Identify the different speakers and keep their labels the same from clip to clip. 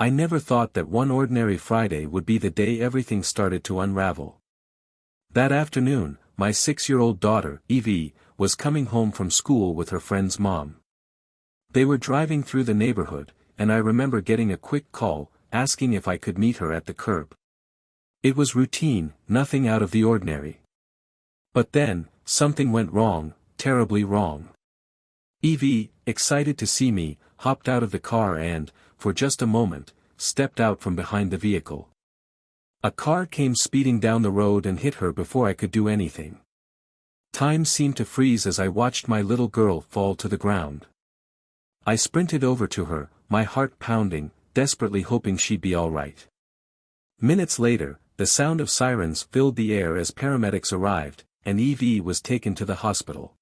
Speaker 1: I never thought that one ordinary Friday would be the day everything started to unravel. That afternoon, my 6-year-old daughter, Evie, was coming home from school with her friend's mom. They were driving through the neighborhood, and I remember getting a quick call, asking if I could meet her at the curb. It was routine, nothing out of the ordinary. But then, something went wrong, terribly wrong. Evie, excited to see me, hopped out of the car and, for just a moment, stepped out from behind the vehicle. A car came speeding down the road and hit her before I could do anything. Time seemed to freeze as I watched my little girl fall to the ground. I sprinted over to her, my heart pounding, desperately hoping she'd be all right. Minutes later, the sound of sirens filled the air as paramedics arrived, and Evie was taken to the hospital.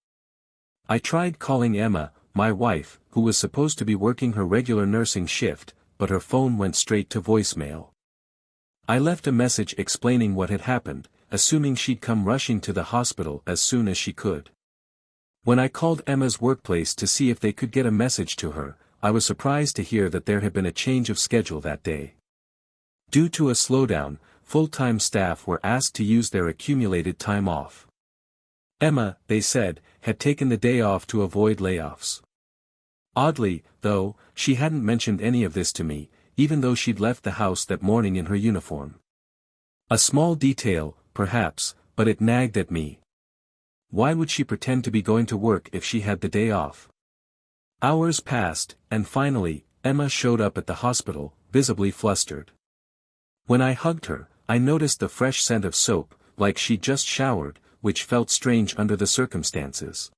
Speaker 1: I tried calling Emma, my wife, who was supposed to be working her regular nursing shift, but her phone went straight to voicemail. I left a message explaining what had happened, assuming she'd come rushing to the hospital as soon as she could. When I called Emma's workplace to see if they could get a message to her, I was surprised to hear that there had been a change of schedule that day. Due to a slowdown, full-time staff were asked to use their accumulated time off. Emma, they said, had taken the day off to avoid layoffs. Oddly, though, she hadn't mentioned any of this to me, even though she'd left the house that morning in her uniform. A small detail, perhaps, but it nagged at me. Why would she pretend to be going to work if she had the day off? Hours passed, and finally, Emma showed up at the hospital, visibly flustered. When I hugged her, I noticed the fresh scent of soap, like she'd just showered, which felt strange under the circumstances.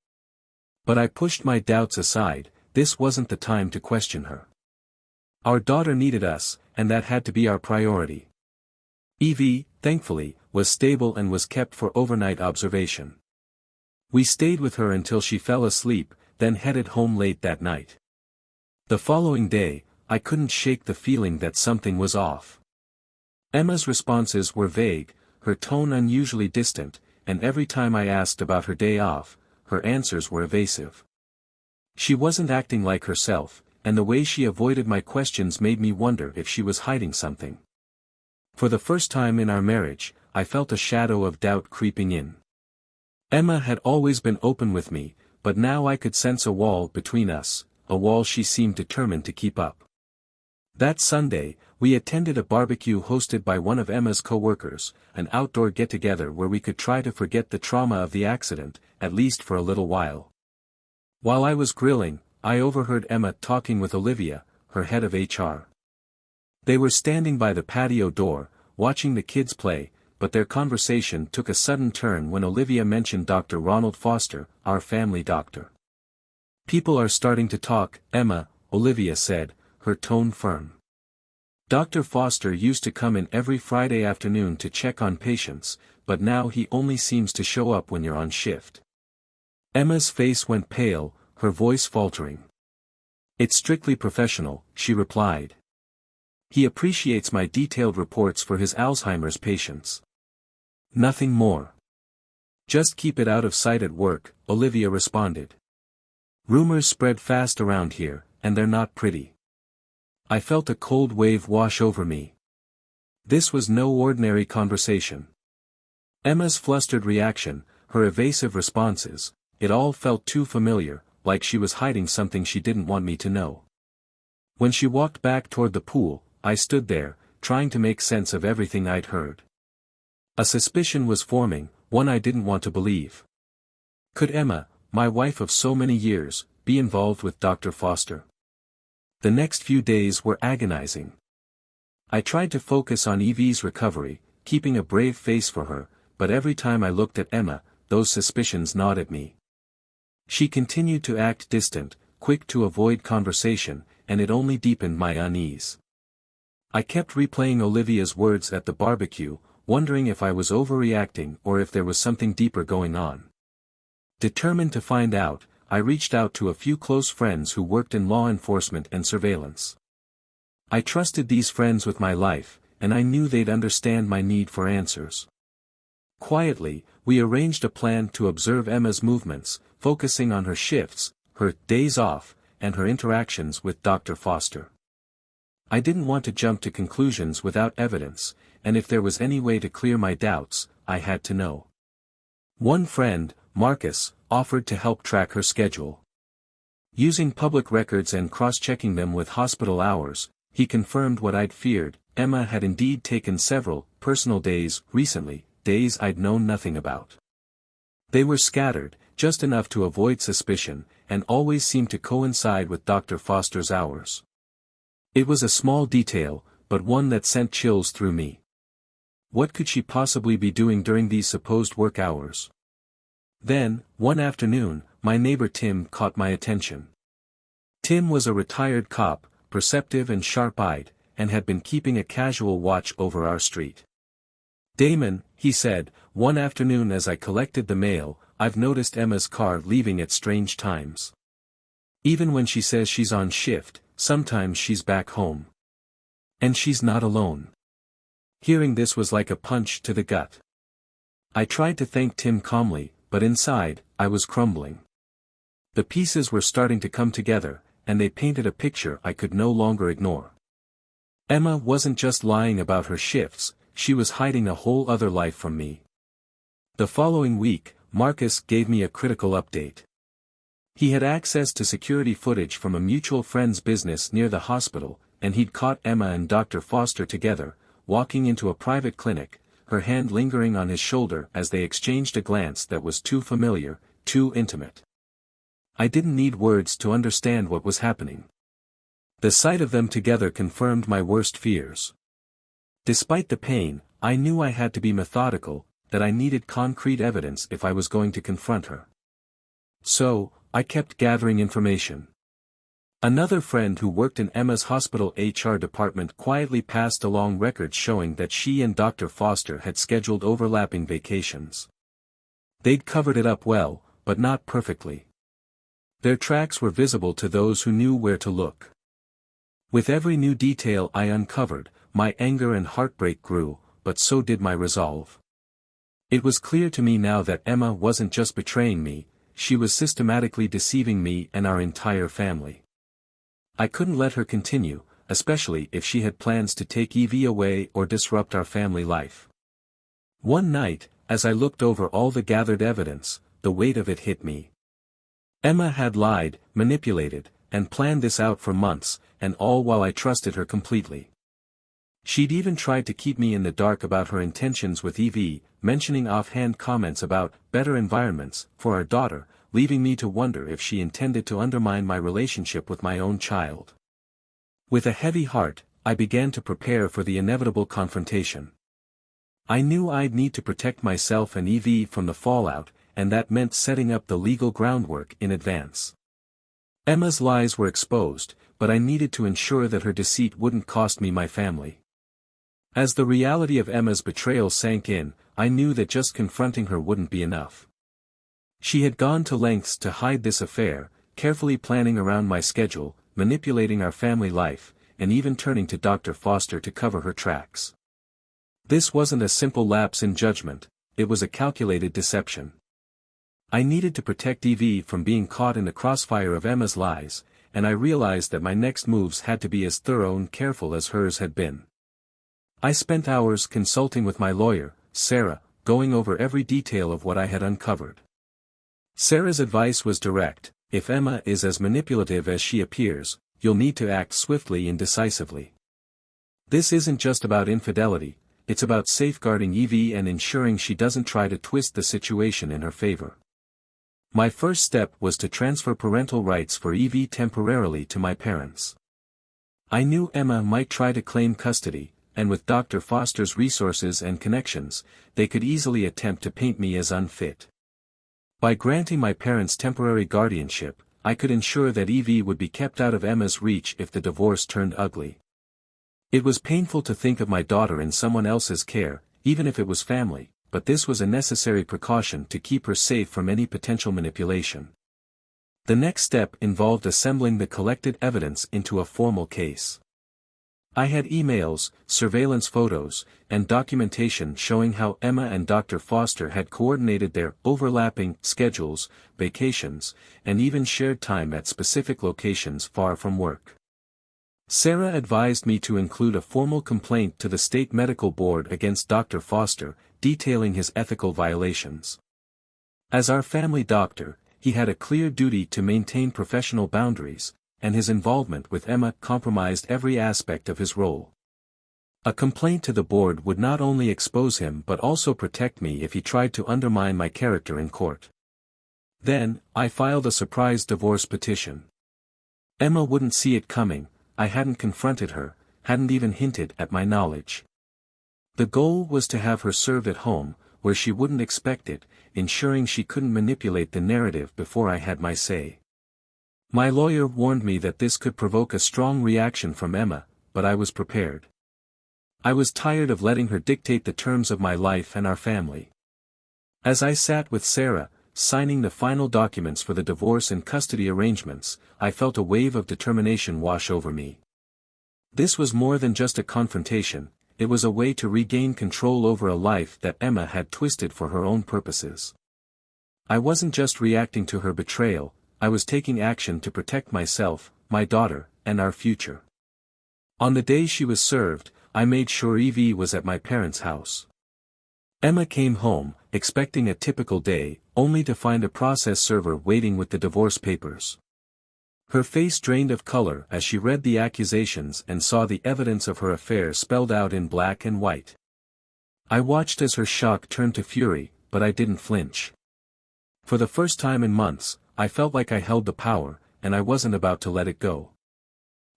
Speaker 1: But I pushed my doubts aside, this wasn't the time to question her. Our daughter needed us, and that had to be our priority. Evie, thankfully, was stable and was kept for overnight observation. We stayed with her until she fell asleep, then headed home late that night. The following day, I couldn't shake the feeling that something was off. Emma's responses were vague, her tone unusually distant, and every time I asked about her day off, her answers were evasive. She wasn't acting like herself, and the way she avoided my questions made me wonder if she was hiding something. For the first time in our marriage, I felt a shadow of doubt creeping in. Emma had always been open with me, but now I could sense a wall between us, a wall she seemed determined to keep up. That Sunday, we attended a barbecue hosted by one of Emma's co-workers, an outdoor get-together where we could try to forget the trauma of the accident, at least for a little while. While I was grilling, I overheard Emma talking with Olivia, her head of HR. They were standing by the patio door, watching the kids play, but their conversation took a sudden turn when Olivia mentioned Dr. Ronald Foster, our family doctor. People are starting to talk, Emma, Olivia said, her tone firm. Dr. Foster used to come in every Friday afternoon to check on patients, but now he only seems to show up when you're on shift. Emma's face went pale, her voice faltering. It's strictly professional, she replied. He appreciates my detailed reports for his Alzheimer's patients. Nothing more. Just keep it out of sight at work, Olivia responded. Rumors spread fast around here, and they're not pretty. I felt a cold wave wash over me. This was no ordinary conversation. Emma's flustered reaction, her evasive responses, it all felt too familiar, like she was hiding something she didn't want me to know. When she walked back toward the pool, I stood there, trying to make sense of everything I'd heard. A suspicion was forming, one I didn't want to believe. Could Emma, my wife of so many years, be involved with Dr. Foster? The next few days were agonizing. I tried to focus on Evie's recovery, keeping a brave face for her, but every time I looked at Emma, those suspicions gnawed at me. She continued to act distant, quick to avoid conversation, and it only deepened my unease. I kept replaying Olivia's words at the barbecue, wondering if I was overreacting or if there was something deeper going on. Determined to find out, I reached out to a few close friends who worked in law enforcement and surveillance. I trusted these friends with my life, and I knew they'd understand my need for answers. Quietly, we arranged a plan to observe Emma's movements, focusing on her shifts, her days off, and her interactions with Dr. Foster. I didn't want to jump to conclusions without evidence, and if there was any way to clear my doubts, I had to know. One friend, Marcus, offered to help track her schedule. Using public records and cross-checking them with hospital hours, he confirmed what I'd feared. Emma had indeed taken several personal days recently, days I'd known nothing about. They were scattered, just enough to avoid suspicion, and always seemed to coincide with Dr. Foster's hours. It was a small detail, but one that sent chills through me. What could she possibly be doing during these supposed work hours? Then, one afternoon, my neighbor Tim caught my attention. Tim was a retired cop, perceptive and sharp-eyed, and had been keeping a casual watch over our street. "Damon," he said, one afternoon as I collected the mail, "I've noticed Emma's car leaving at strange times. Even when she says she's on shift, sometimes she's back home. And she's not alone." Hearing this was like a punch to the gut. I tried to thank Tim calmly, but inside, I was crumbling. The pieces were starting to come together, and they painted a picture I could no longer ignore. Emma wasn't just lying about her shifts, she was hiding a whole other life from me. The following week, Marcus gave me a critical update. He had access to security footage from a mutual friend's business near the hospital, and he'd caught Emma and Dr. Foster together, walking into a private clinic, her hand lingering on his shoulder as they exchanged a glance that was too familiar, too intimate. I didn't need words to understand what was happening. The sight of them together confirmed my worst fears. Despite the pain, I knew I had to be methodical, that I needed concrete evidence if I was going to confront her. So, I kept gathering information. Another friend who worked in Emma's hospital HR department quietly passed along records showing that she and Dr. Foster had scheduled overlapping vacations. They'd covered it up well, but not perfectly. Their tracks were visible to those who knew where to look. With every new detail I uncovered, my anger and heartbreak grew, but so did my resolve. It was clear to me now that Emma wasn't just betraying me, she was systematically deceiving me and our entire family. I couldn't let her continue, especially if she had plans to take Evie away or disrupt our family life. One night, as I looked over all the gathered evidence, the weight of it hit me. Emma had lied, manipulated, and planned this out for months, and all while I trusted her completely. She'd even tried to keep me in the dark about her intentions with Evie, mentioning offhand comments about better environments for our daughter, leaving me to wonder if she intended to undermine my relationship with my own child. With a heavy heart, I began to prepare for the inevitable confrontation. I knew I'd need to protect myself and Evie from the fallout, and that meant setting up the legal groundwork in advance. Emma's lies were exposed, but I needed to ensure that her deceit wouldn't cost me my family. As the reality of Emma's betrayal sank in, I knew that just confronting her wouldn't be enough. She had gone to lengths to hide this affair, carefully planning around my schedule, manipulating our family life, and even turning to Dr. Foster to cover her tracks. This wasn't a simple lapse in judgment, it was a calculated deception. I needed to protect Evie from being caught in the crossfire of Emma's lies, and I realized that my next moves had to be as thorough and careful as hers had been. I spent hours consulting with my lawyer, Sarah, going over every detail of what I had uncovered. Sarah's advice was direct: if Emma is as manipulative as she appears, you'll need to act swiftly and decisively. This isn't just about infidelity, it's about safeguarding Evie and ensuring she doesn't try to twist the situation in her favor. My first step was to transfer parental rights for Evie temporarily to my parents. I knew Emma might try to claim custody, and with Dr. Foster's resources and connections, they could easily attempt to paint me as unfit. By granting my parents temporary guardianship, I could ensure that Evie would be kept out of Emma's reach if the divorce turned ugly. It was painful to think of my daughter in someone else's care, even if it was family, but this was a necessary precaution to keep her safe from any potential manipulation. The next step involved assembling the collected evidence into a formal case. I had emails, surveillance photos, and documentation showing how Emma and Dr. Foster had coordinated their overlapping schedules, vacations, and even shared time at specific locations far from work. Sarah advised me to include a formal complaint to the state medical board against Dr. Foster, detailing his ethical violations. As our family doctor, he had a clear duty to maintain professional boundaries, and his involvement with Emma compromised every aspect of his role. A complaint to the board would not only expose him but also protect me if he tried to undermine my character in court. Then, I filed a surprise divorce petition. Emma wouldn't see it coming. I hadn't confronted her, hadn't even hinted at my knowledge. The goal was to have her served at home, where she wouldn't expect it, ensuring she couldn't manipulate the narrative before I had my say. My lawyer warned me that this could provoke a strong reaction from Emma, but I was prepared. I was tired of letting her dictate the terms of my life and our family. As I sat with Sarah, signing the final documents for the divorce and custody arrangements, I felt a wave of determination wash over me. This was more than just a confrontation, it was a way to regain control over a life that Emma had twisted for her own purposes. I wasn't just reacting to her betrayal, I was taking action to protect myself, my daughter, and our future. On the day she was served, I made sure Evie was at my parents' house. Emma came home, expecting a typical day, only to find a process server waiting with the divorce papers. Her face drained of color as she read the accusations and saw the evidence of her affair spelled out in black and white. I watched as her shock turned to fury, but I didn't flinch. For the first time in months, I felt like I held the power, and I wasn't about to let it go.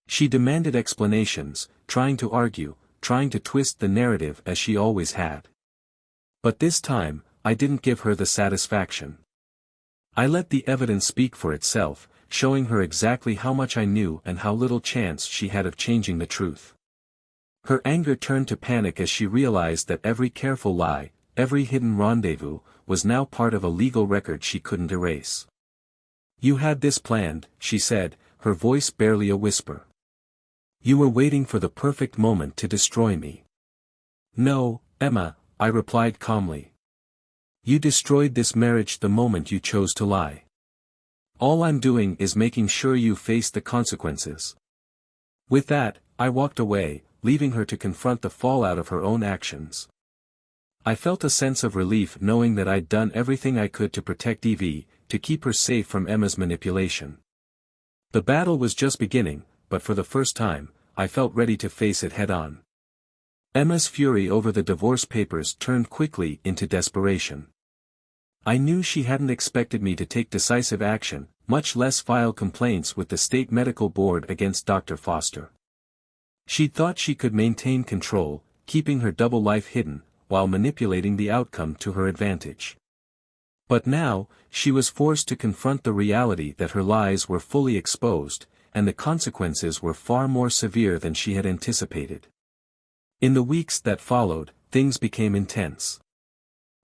Speaker 1: She demanded explanations, trying to argue, trying to twist the narrative as she always had. But this time, I didn't give her the satisfaction. I let the evidence speak for itself, showing her exactly how much I knew and how little chance she had of changing the truth. Her anger turned to panic as she realized that every careful lie, every hidden rendezvous, was now part of a legal record she couldn't erase. "You had this planned," she said, her voice barely a whisper. "You were waiting for the perfect moment to destroy me." "No, Emma," I replied calmly. "You destroyed this marriage the moment you chose to lie. All I'm doing is making sure you face the consequences." With that, I walked away, leaving her to confront the fallout of her own actions. I felt a sense of relief knowing that I'd done everything I could to protect Evie, to keep her safe from Emma's manipulation. The battle was just beginning, but for the first time, I felt ready to face it head-on. Emma's fury over the divorce papers turned quickly into desperation. I knew she hadn't expected me to take decisive action, much less file complaints with the state medical board against Dr. Foster. She thought she could maintain control, keeping her double life hidden, while manipulating the outcome to her advantage. But now, she was forced to confront the reality that her lies were fully exposed, and the consequences were far more severe than she had anticipated. In the weeks that followed, things became intense.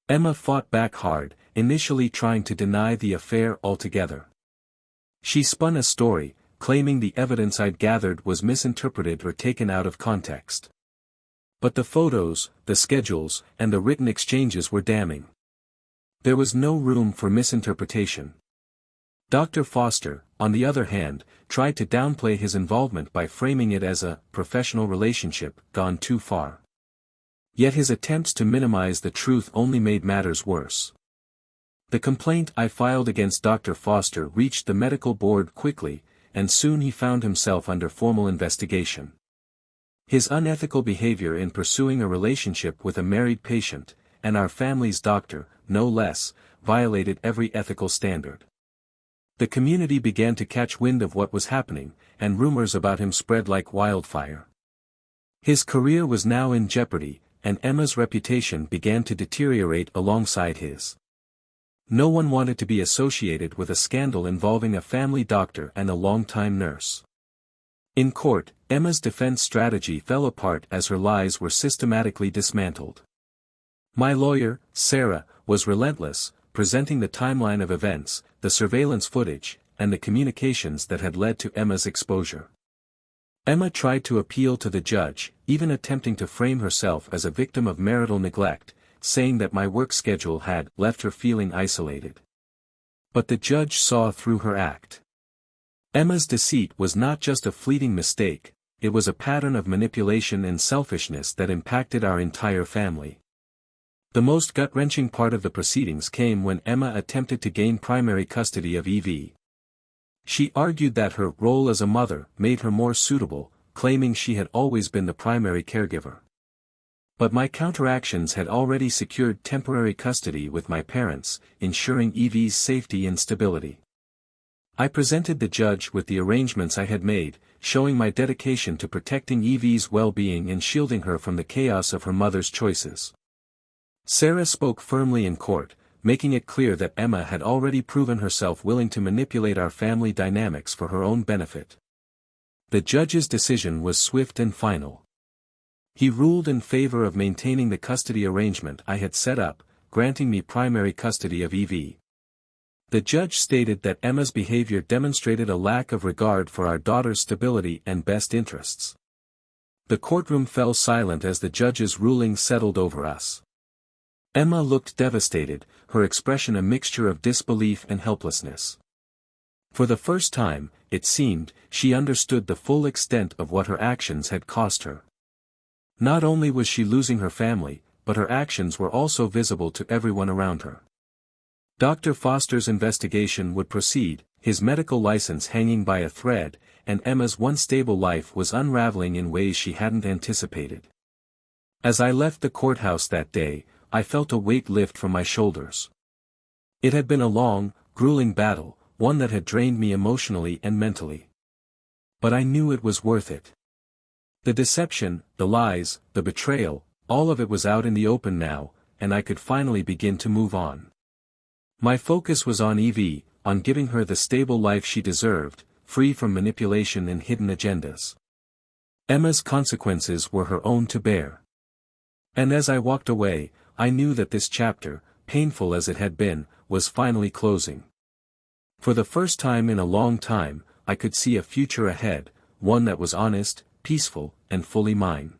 Speaker 1: Emma fought back hard, initially trying to deny the affair altogether. She spun a story, claiming the evidence I'd gathered was misinterpreted or taken out of context. But the photos, the schedules, and the written exchanges were damning. There was no room for misinterpretation. Dr. Foster, on the other hand, tried to downplay his involvement by framing it as a professional relationship gone too far. Yet his attempts to minimize the truth only made matters worse. The complaint I filed against Dr. Foster reached the medical board quickly, and soon he found himself under formal investigation. His unethical behavior in pursuing a relationship with a married patient, and our family's doctor, no less, violated every ethical standard. The community began to catch wind of what was happening, and rumors about him spread like wildfire. His career was now in jeopardy, and Emma's reputation began to deteriorate alongside his. No one wanted to be associated with a scandal involving a family doctor and a longtime nurse. In court, Emma's defense strategy fell apart as her lies were systematically dismantled. My lawyer, Sarah, was relentless, presenting the timeline of events, the surveillance footage, and the communications that had led to Emma's exposure. Emma tried to appeal to the judge, even attempting to frame herself as a victim of marital neglect, saying that my work schedule had left her feeling isolated. But the judge saw through her act. Emma's deceit was not just a fleeting mistake, it was a pattern of manipulation and selfishness that impacted our entire family. The most gut-wrenching part of the proceedings came when Emma attempted to gain primary custody of Evie. She argued that her role as a mother made her more suitable, claiming she had always been the primary caregiver. But my counteractions had already secured temporary custody with my parents, ensuring Evie's safety and stability. I presented the judge with the arrangements I had made, showing my dedication to protecting Evie's well-being and shielding her from the chaos of her mother's choices. Sarah spoke firmly in court, making it clear that Emma had already proven herself willing to manipulate our family dynamics for her own benefit. The judge's decision was swift and final. He ruled in favor of maintaining the custody arrangement I had set up, granting me primary custody of Evie. The judge stated that Emma's behavior demonstrated a lack of regard for our daughter's stability and best interests. The courtroom fell silent as the judge's ruling settled over us. Emma looked devastated, her expression a mixture of disbelief and helplessness. For the first time, it seemed, she understood the full extent of what her actions had cost her. Not only was she losing her family, but her actions were also visible to everyone around her. Dr. Foster's investigation would proceed, his medical license hanging by a thread, and Emma's once stable life was unraveling in ways she hadn't anticipated. As I left the courthouse that day, I felt a weight lift from my shoulders. It had been a long, grueling battle, one that had drained me emotionally and mentally. But I knew it was worth it. The deception, the lies, the betrayal, all of it was out in the open now, and I could finally begin to move on. My focus was on Evie, on giving her the stable life she deserved, free from manipulation and hidden agendas. Emma's consequences were her own to bear. And as I walked away, I knew that this chapter, painful as it had been, was finally closing. For the first time in a long time, I could see a future ahead, one that was honest, peaceful, and fully mine.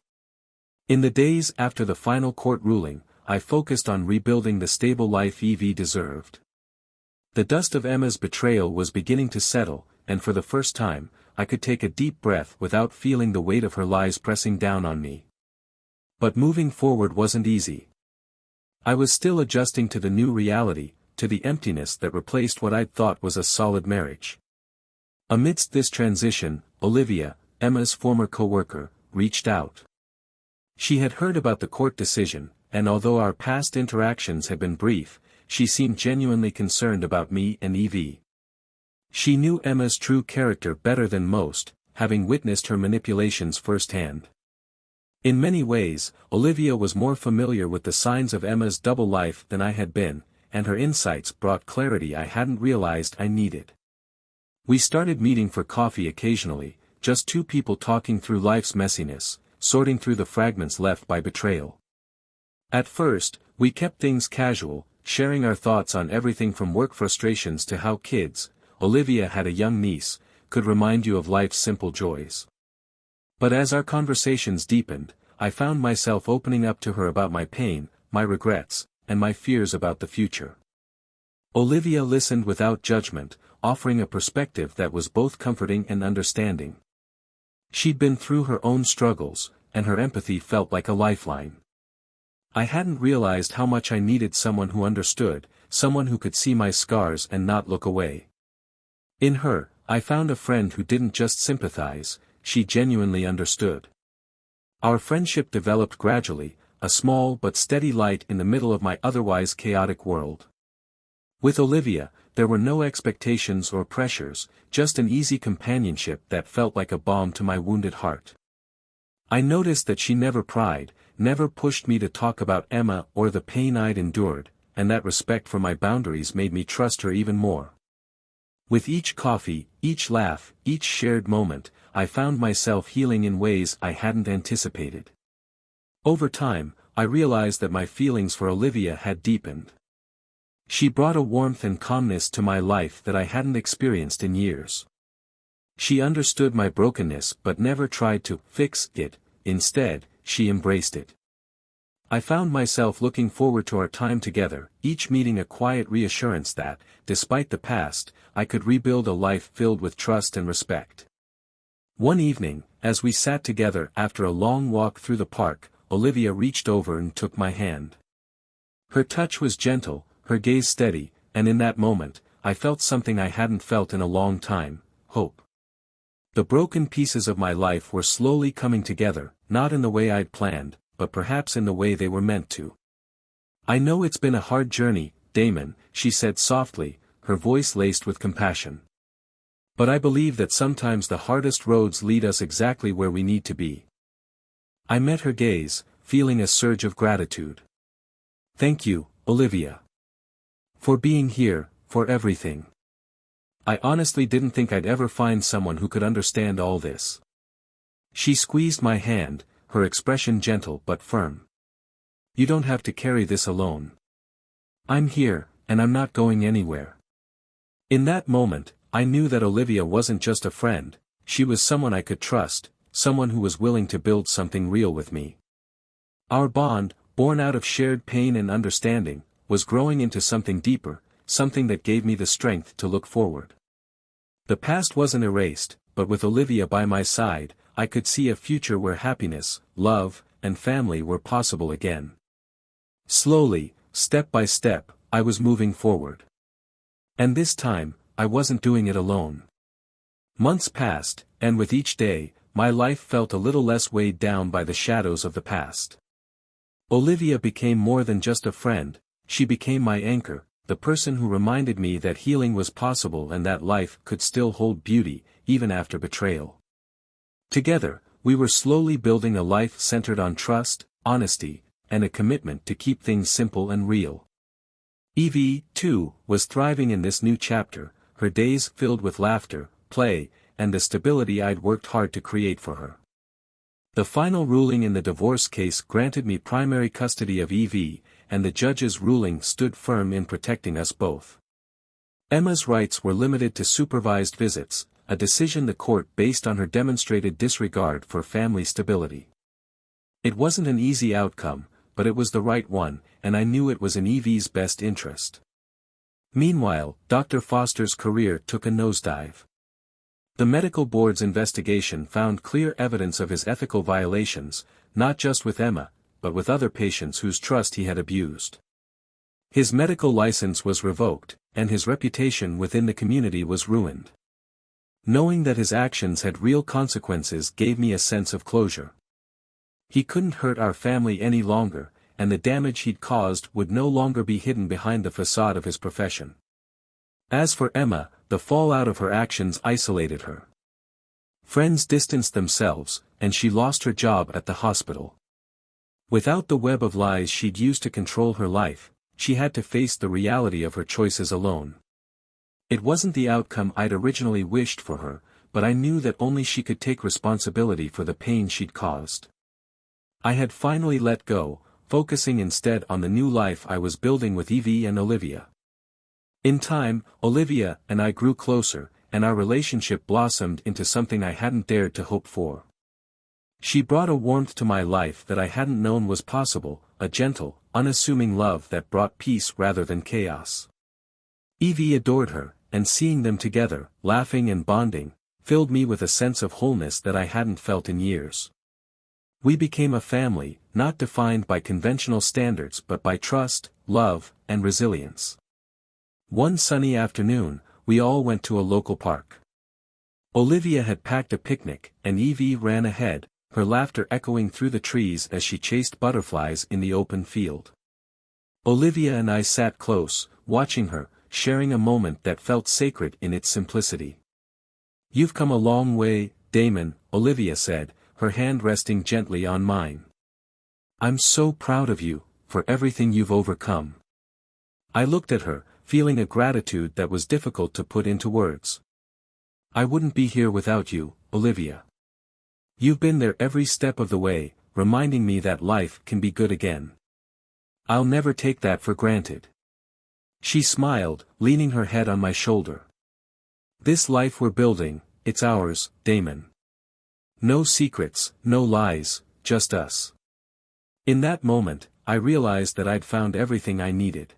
Speaker 1: In the days after the final court ruling, I focused on rebuilding the stable life Evie deserved. The dust of Emma's betrayal was beginning to settle, and for the first time, I could take a deep breath without feeling the weight of her lies pressing down on me. But moving forward wasn't easy. I was still adjusting to the new reality, to the emptiness that replaced what I'd thought was a solid marriage. Amidst this transition, Olivia, Emma's former co-worker, reached out. She had heard about the court decision, and although our past interactions had been brief, she seemed genuinely concerned about me and Evie. She knew Emma's true character better than most, having witnessed her manipulations firsthand. In many ways, Olivia was more familiar with the signs of Emma's double life than I had been, and her insights brought clarity I hadn't realized I needed. We started meeting for coffee occasionally, just two people talking through life's messiness, sorting through the fragments left by betrayal. At first, we kept things casual, sharing our thoughts on everything from work frustrations to how kids, Olivia had a young niece, could remind you of life's simple joys. But as our conversations deepened, I found myself opening up to her about my pain, my regrets, and my fears about the future. Olivia listened without judgment, offering a perspective that was both comforting and understanding. She'd been through her own struggles, and her empathy felt like a lifeline. I hadn't realized how much I needed someone who understood, someone who could see my scars and not look away. In her, I found a friend who didn't just sympathize, she genuinely understood. Our friendship developed gradually, a small but steady light in the middle of my otherwise chaotic world. With Olivia, there were no expectations or pressures, just an easy companionship that felt like a balm to my wounded heart. I noticed that she never pried, never pushed me to talk about Emma or the pain I'd endured, and that respect for my boundaries made me trust her even more. With each coffee, each laugh, each shared moment, I found myself healing in ways I hadn't anticipated. Over time, I realized that my feelings for Olivia had deepened. She brought a warmth and calmness to my life that I hadn't experienced in years. She understood my brokenness but never tried to fix it, instead, she embraced it. I found myself looking forward to our time together, each meeting a quiet reassurance that, despite the past, I could rebuild a life filled with trust and respect. One evening, as we sat together after a long walk through the park, Olivia reached over and took my hand. Her touch was gentle, her gaze steady, and in that moment, I felt something I hadn't felt in a long time: hope. The broken pieces of my life were slowly coming together, not in the way I'd planned, but perhaps in the way they were meant to. "I know it's been a hard journey, Damon," she said softly, her voice laced with compassion. "But I believe that sometimes the hardest roads lead us exactly where we need to be." I met her gaze, feeling a surge of gratitude. "Thank you, Olivia. For being here, for everything. I honestly didn't think I'd ever find someone who could understand all this." She squeezed my hand, her expression gentle but firm. "You don't have to carry this alone. I'm here, and I'm not going anywhere." In that moment, I knew that Olivia wasn't just a friend, she was someone I could trust, someone who was willing to build something real with me. Our bond, born out of shared pain and understanding, was growing into something deeper, something that gave me the strength to look forward. The past wasn't erased, but with Olivia by my side, I could see a future where happiness, love, and family were possible again. Slowly, step by step, I was moving forward. And this time, I wasn't doing it alone. Months passed, and with each day, my life felt a little less weighed down by the shadows of the past. Olivia became more than just a friend, she became my anchor, the person who reminded me that healing was possible and that life could still hold beauty, even after betrayal. Together, we were slowly building a life centered on trust, honesty, and a commitment to keep things simple and real. Evie, too, was thriving in this new chapter, her days filled with laughter, play, and the stability I'd worked hard to create for her. The final ruling in the divorce case granted me primary custody of Evie, and the judge's ruling stood firm in protecting us both. Emma's rights were limited to supervised visits, a decision the court based on her demonstrated disregard for family stability. It wasn't an easy outcome, but it was the right one, and I knew it was in Evie's best interest. Meanwhile, Dr. Foster's career took a nosedive. The medical board's investigation found clear evidence of his ethical violations, not just with Emma, but with other patients whose trust he had abused. His medical license was revoked, and his reputation within the community was ruined. Knowing that his actions had real consequences gave me a sense of closure. He couldn't hurt our family any longer, and the damage he'd caused would no longer be hidden behind the facade of his profession. As for Emma, the fallout of her actions isolated her. Friends distanced themselves, and she lost her job at the hospital. Without the web of lies she'd used to control her life, she had to face the reality of her choices alone. It wasn't the outcome I'd originally wished for her, but I knew that only she could take responsibility for the pain she'd caused. I had finally let go, focusing instead on the new life I was building with Evie and Olivia. In time, Olivia and I grew closer, and our relationship blossomed into something I hadn't dared to hope for. She brought a warmth to my life that I hadn't known was possible, a gentle, unassuming love that brought peace rather than chaos. Evie adored her, and seeing them together, laughing and bonding, filled me with a sense of wholeness that I hadn't felt in years. We became a family, not defined by conventional standards but by trust, love, and resilience. One sunny afternoon, we all went to a local park. Olivia had packed a picnic, and Evie ran ahead, her laughter echoing through the trees as she chased butterflies in the open field. Olivia and I sat close, watching her, sharing a moment that felt sacred in its simplicity. "You've come a long way, Damon," Olivia said, her hand resting gently on mine. "I'm so proud of you, for everything you've overcome." I looked at her, feeling a gratitude that was difficult to put into words. "I wouldn't be here without you, Olivia. You've been there every step of the way, reminding me that life can be good again. I'll never take that for granted." She smiled, leaning her head on my shoulder. "This life we're building, it's ours, Damon. No secrets, no lies, just us." In that moment, I realized that I'd found everything I needed.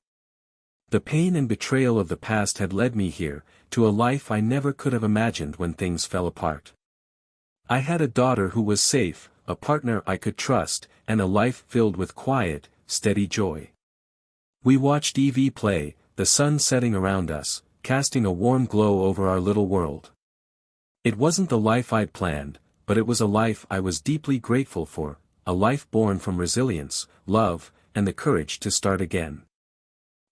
Speaker 1: The pain and betrayal of the past had led me here, to a life I never could have imagined when things fell apart. I had a daughter who was safe, a partner I could trust, and a life filled with quiet, steady joy. We watched Evie play, the sun setting around us, casting a warm glow over our little world. It wasn't the life I'd planned, but it was a life I was deeply grateful for, a life born from resilience, love, and the courage to start again.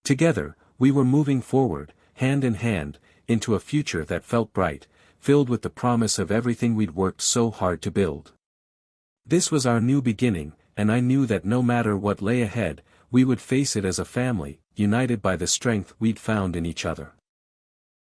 Speaker 1: Together, we were moving forward, hand in hand, into a future that felt bright, filled with the promise of everything we'd worked so hard to build. This was our new beginning, and I knew that no matter what lay ahead, we would face it as a family, united by the strength we'd found in each other.